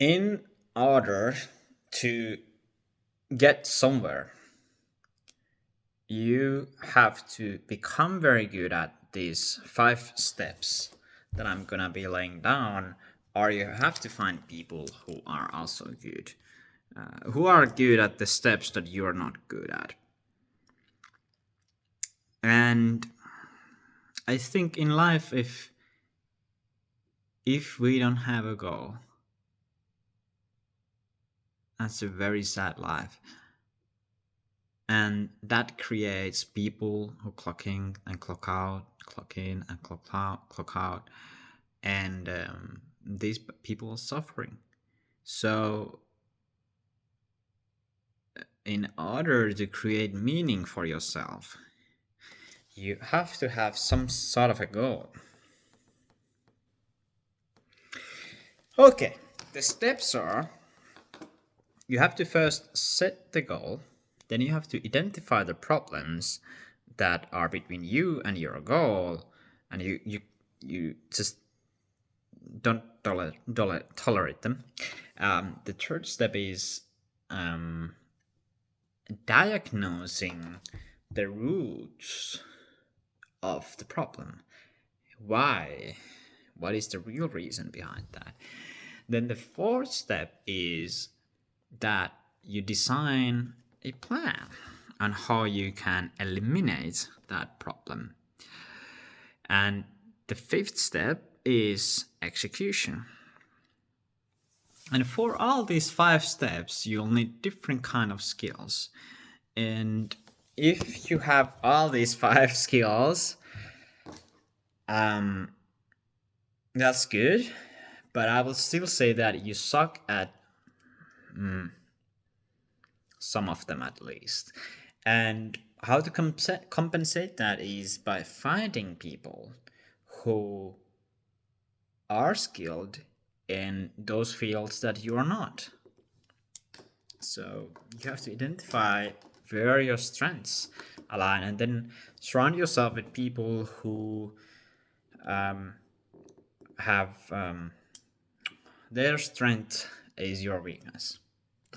In order to get somewhere, you have to become very good at these 5 steps that I'm gonna be laying down, or you have to find people who are also good, who are good at the steps that you're not good at. And I think in life, if we don't have a goal, that's a very sad life. And that creates people who clock in and clock out, clock in and clock out, and these people are suffering. So, in order to create meaning for yourself, you have to have some sort of a goal. Okay, the steps are: you have to first set the goal, then you have to identify the problems that are between you and your goal, and you just don't tolerate them. The third step is um, diagnosing the roots of the problem. Why? What is the real reason behind that? Then the fourth step is that you design a plan on how you can eliminate that problem. And the fifth step is execution. And for all these 5 steps, you'll need different kind of skills. And if you have all these 5 skills, um, that's good. But I will still say that you suck at some of them at least. And how to compensate that is by finding people who are skilled in those fields that you are not. So you have to identify where your strengths align, and then surround yourself with people who um, have their strength is your weakness.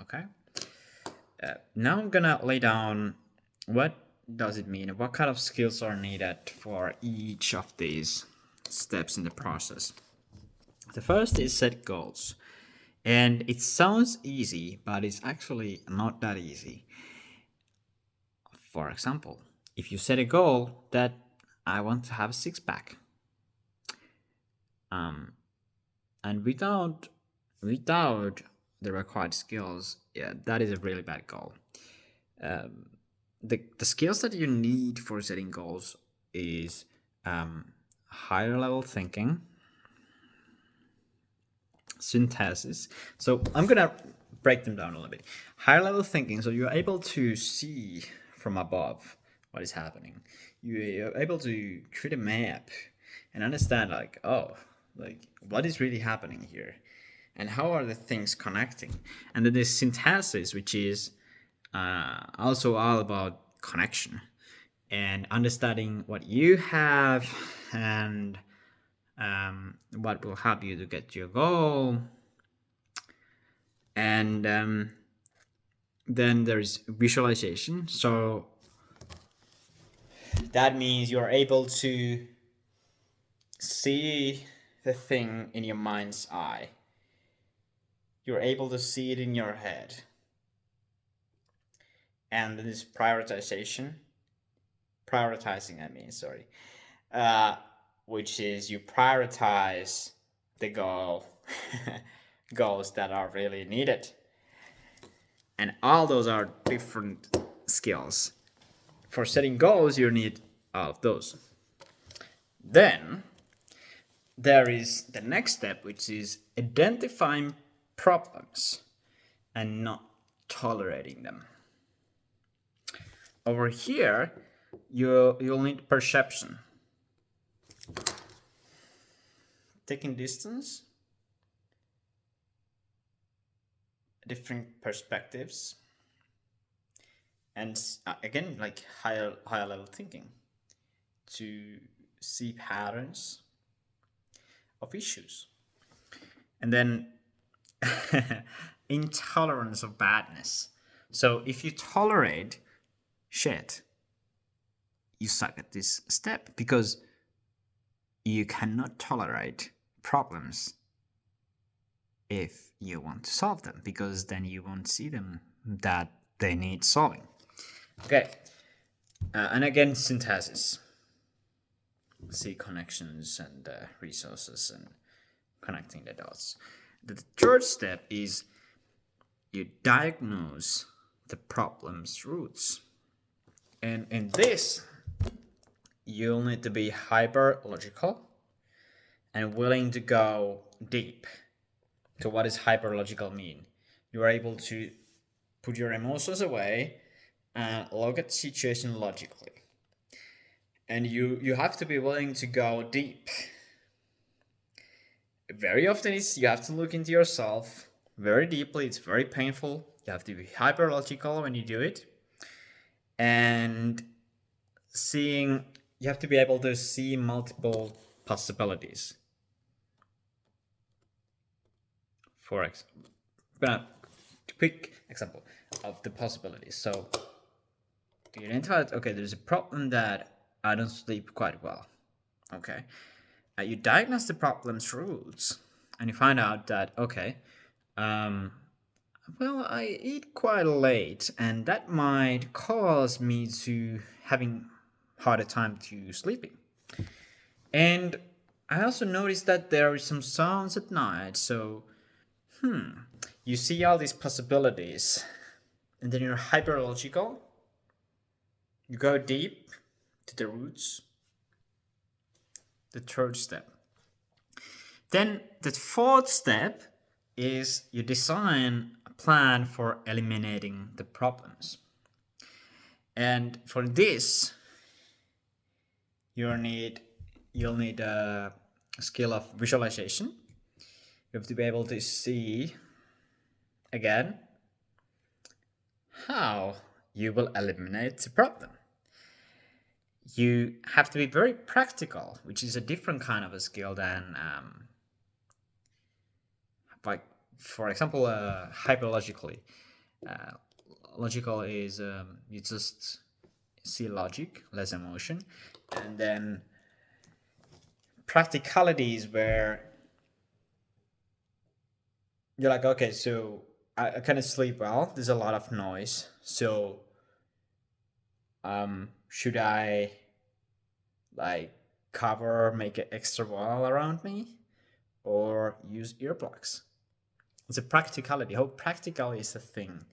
Okay. Now I'm gonna lay down what does it mean, what kind of skills are needed for each of these steps in the process. The first is set goals. And it sounds easy, but it's actually not that easy. For example, if you set a goal that I want to have a six pack, um, and without the required skills, yeah, that is a really bad goal. The skills that you need for setting goals is higher level thinking, synthesis. So I'm gonna break them down a little bit. Higher level thinking, so you're able to see from above what is happening. You're able to create a map and understand, like, oh, like what is really happening here, and how are the things connecting. And then there's synthesis, which is also all about connection and understanding what you have, and what will help you to get to your goal. And then there's visualization. So that means you're able to see the thing in your mind's eye. You're able to see it in your head. And this prioritizing, I mean, sorry, uh, which is you prioritize the goals that are really needed. And all those are different skills. For setting goals, you need all of those. Then there is the next step, which is identifying problems and not tolerating them. Over here, you'll need perception, taking distance, different perspectives, and again, like higher level thinking to see patterns of issues. And then intolerance of badness. So if you tolerate shit, you suck at this step because you cannot tolerate problems if you want to solve them, because then you won't see them that they need solving. Okay, and again, synthesis. See connections and resources and connecting the dots. The third step is you diagnose the problem's roots. And in this, you'll need to be hyper logical and willing to go deep. So, what does hyper logical mean? You are able to put your emotions away and look at the situation logically. And you have to be willing to go deep. Very often you have to look into yourself very deeply. It's very painful. You have to be hyper logical when you do it. And you have to be able to see multiple possibilities. For example, quick example of the possibilities. So you identify that, okay, there's a problem that I don't sleep quite well. Okay. You diagnose the problem's roots and you find out that, okay, well, I eat quite late and that might cause me to having harder time to sleeping. And I also noticed that there are some sounds at night, so you see all these possibilities and then you're hyper logical. You go deep to the roots. The third step. Then the fourth step is you design a plan for eliminating the problems. And for this, you'll need a skill of visualization. You have to be able to see again how you will eliminate the problem. You have to be very practical, which is a different kind of a skill than like, for example, hyperlogically. Logical is you just see logic, less emotion, and then practicality is where you're like, okay, so I cannot sleep well. There's a lot of noise, so should I like make an extra wall around me, or use earplugs? It's a practicality. How practical is the thing?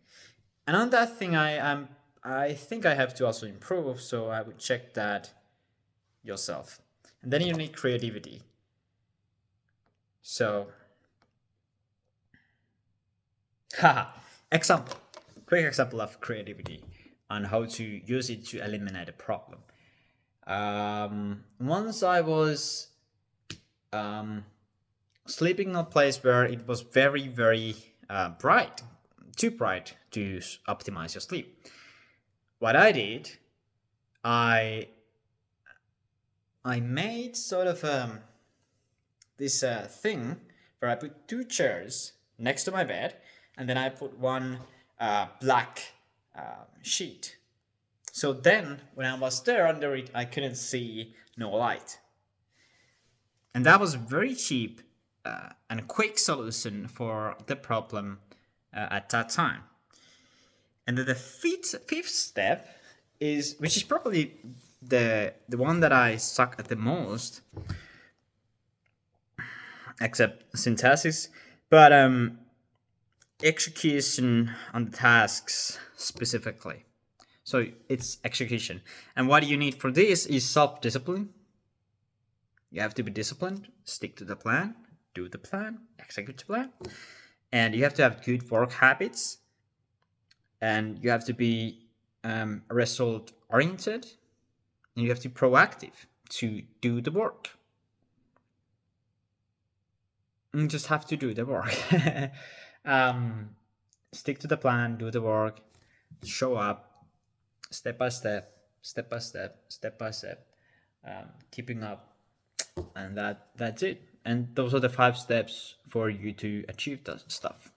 And on that thing, I think I have to also improve. So I would check that yourself. And then you need creativity. So, haha, example, quick example of creativity on how to use it to eliminate a problem. Once I was sleeping in a place where it was very, very bright, too bright to optimize your sleep. What I did, I made sort of this thing where I put two chairs next to my bed, and then I put one black sheet. So then, when I was there under it, I couldn't see no light. And that was very cheap and a quick solution for the problem at that time. And then the fifth step is, which is probably the one that I suck at the most, except synthesis, but execution on the tasks specifically. So it's execution. And what you need for this is self-discipline. You have to be disciplined, stick to the plan, do the plan, execute the plan. And you have to have good work habits. And you have to be result oriented. And you have to be proactive to do the work. You just have to do the work. Stick to the plan, do the work, show up step by step, step by step, keeping up, and that's it. and those are the 5 steps for you to achieve that stuff.